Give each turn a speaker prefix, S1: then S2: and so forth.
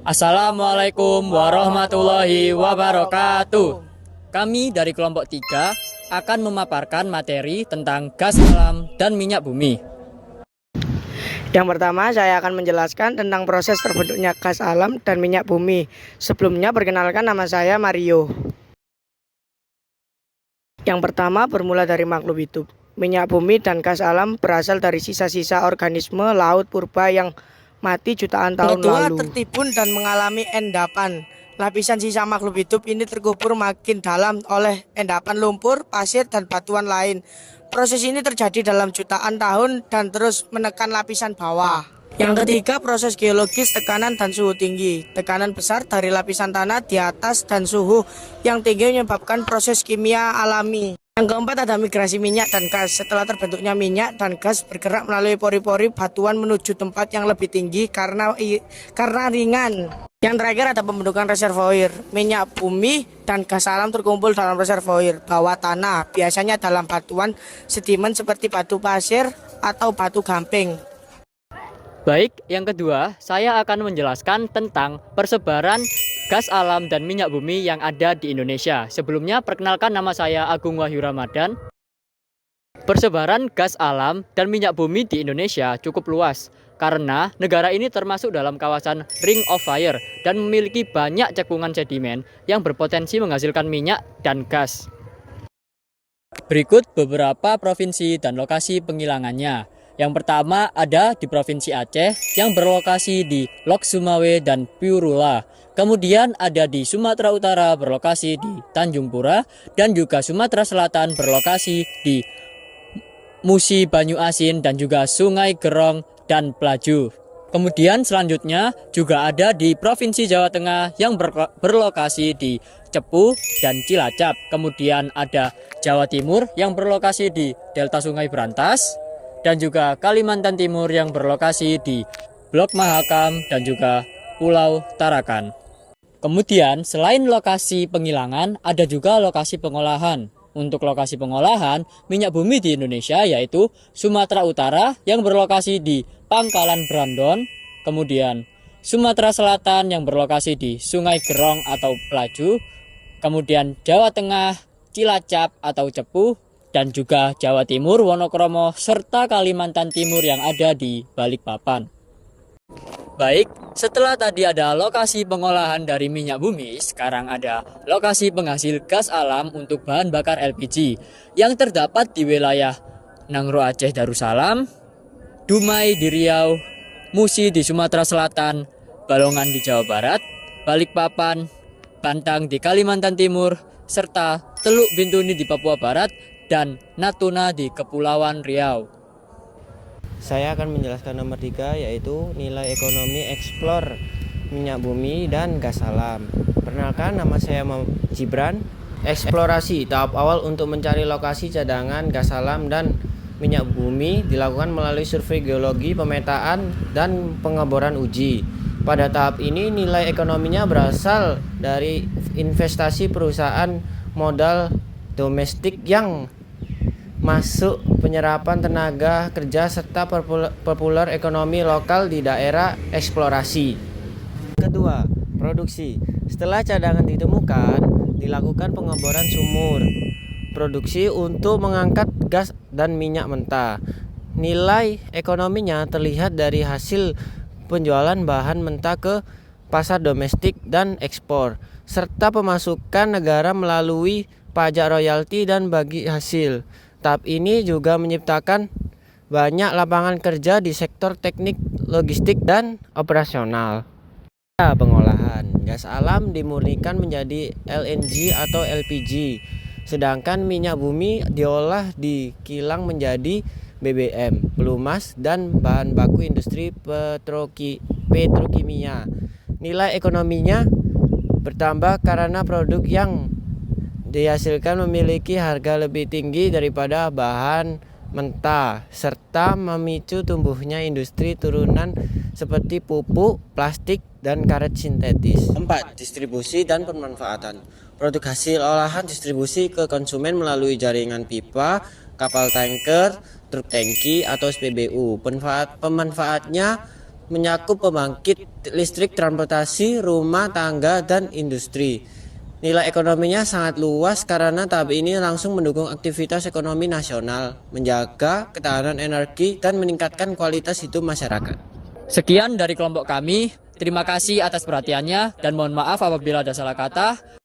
S1: Assalamualaikum warahmatullahi wabarakatuh. Kami dari kelompok 3 akan memaparkan materi tentang gas alam dan minyak bumi.
S2: Yang pertama, saya akan menjelaskan tentang proses terbentuknya gas alam dan minyak bumi. Sebelumnya, perkenalkan nama saya Mario. Yang pertama, bermula dari makhluk hidup. Minyak bumi dan gas alam berasal dari sisa-sisa organisme laut purba yang mati jutaan tahun lalu. Tertimbun dan mengalami endapan. Lapisan sisa makhluk hidup ini terkubur makin dalam oleh endapan lumpur, pasir, dan batuan lain. Proses ini terjadi dalam jutaan tahun dan terus menekan lapisan bawah. Yang ketiga, proses geologis tekanan dan suhu tinggi. Tekanan besar dari lapisan tanah di atas dan suhu yang tinggi menyebabkan proses kimia alami. Yang keempat, ada migrasi minyak dan gas. Setelah terbentuknya minyak dan gas bergerak melalui pori-pori batuan menuju tempat yang lebih tinggi karena ringan. Yang terakhir, ada pembentukan reservoir. Minyak bumi dan gas alam terkumpul dalam reservoir bawah tanah, biasanya dalam batuan sedimen seperti batu pasir atau batu gamping.
S1: Baik, yang kedua, saya akan menjelaskan tentang persebaran gas alam dan minyak bumi yang ada di Indonesia. Sebelumnya, perkenalkan nama saya Agung Wahyu Ramadan. Persebaran gas alam dan minyak bumi di Indonesia cukup luas karena negara ini termasuk dalam kawasan Ring of Fire dan memiliki banyak cekungan sedimen yang berpotensi menghasilkan minyak dan gas. Berikut beberapa provinsi dan lokasi penghilangannya. Yang pertama ada di Provinsi Aceh yang berlokasi di Lok Sumawe dan Piurula. Kemudian ada di Sumatera Utara berlokasi di Tanjung Pura dan juga Sumatera Selatan berlokasi di Musi Banyu Asin dan juga Sungai Gerong dan Pelaju. Kemudian selanjutnya juga ada di Provinsi Jawa Tengah yang berlokasi di Cepu dan Cilacap. Kemudian ada Jawa Timur yang berlokasi di Delta Sungai Brantas dan juga Kalimantan Timur yang berlokasi di Blok Mahakam dan juga Pulau Tarakan. Kemudian selain lokasi penghilangan ada juga lokasi pengolahan. Untuk lokasi pengolahan minyak bumi di Indonesia yaitu Sumatera Utara yang berlokasi di Pangkalan Brandon, kemudian Sumatera Selatan yang berlokasi di Sungai Gerong atau Pelaju, kemudian Jawa Tengah, Cilacap atau Cepu, dan juga Jawa Timur, Wonokromo, serta Kalimantan Timur yang ada di Balikpapan. Baik, setelah tadi ada lokasi pengolahan dari minyak bumi, sekarang ada lokasi penghasil gas alam untuk bahan bakar LPG yang terdapat di wilayah Nangro Aceh Darussalam, Dumai di Riau, Musi di Sumatera Selatan, Balongan di Jawa Barat, Balikpapan, Bantang di Kalimantan Timur, serta Teluk Bintuni di Papua Barat, dan Natuna di Kepulauan Riau.
S3: Saya akan menjelaskan nomor 3 yaitu nilai ekonomi eksplor minyak bumi dan gas alam. Perkenalkan, nama saya Gibran. Eksplorasi tahap awal untuk mencari lokasi cadangan gas alam dan minyak bumi dilakukan melalui survei geologi, pemetaan, dan pengeboran uji. Pada tahap ini nilai ekonominya berasal dari investasi perusahaan modal domestik yang masuk, penyerapan tenaga kerja, serta populer ekonomi lokal di daerah eksplorasi. Kedua, produksi. Setelah cadangan ditemukan, dilakukan pengeboran sumur produksi untuk mengangkat gas dan minyak mentah. Nilai ekonominya terlihat dari hasil penjualan bahan mentah ke pasar domestik dan ekspor, serta pemasukan negara melalui pajak royalti dan bagi hasil. Tahap ini juga menciptakan banyak lapangan kerja di sektor teknik, logistik, dan operasional. Pengolahan gas alam dimurnikan menjadi LNG atau LPG, sedangkan minyak bumi diolah di kilang menjadi BBM, pelumas, dan bahan baku industri petrokimia. Nilai ekonominya bertambah karena produk yang dihasilkan memiliki harga lebih tinggi daripada bahan mentah, serta memicu tumbuhnya industri turunan seperti pupuk, plastik, dan karet sintetis. 4. Distribusi dan pemanfaatan. Produk hasil olahan distribusi ke konsumen melalui jaringan pipa, kapal tanker, truk tangki, atau SPBU. Pemanfaatnya menyakup pembangkit listrik, transportasi, rumah tangga, dan industri. Nilai ekonominya sangat luas karena tahap ini langsung mendukung aktivitas ekonomi nasional, menjaga ketahanan energi, dan meningkatkan kualitas hidup masyarakat.
S1: Sekian dari kelompok kami. Terima kasih atas perhatiannya dan mohon maaf apabila ada salah kata.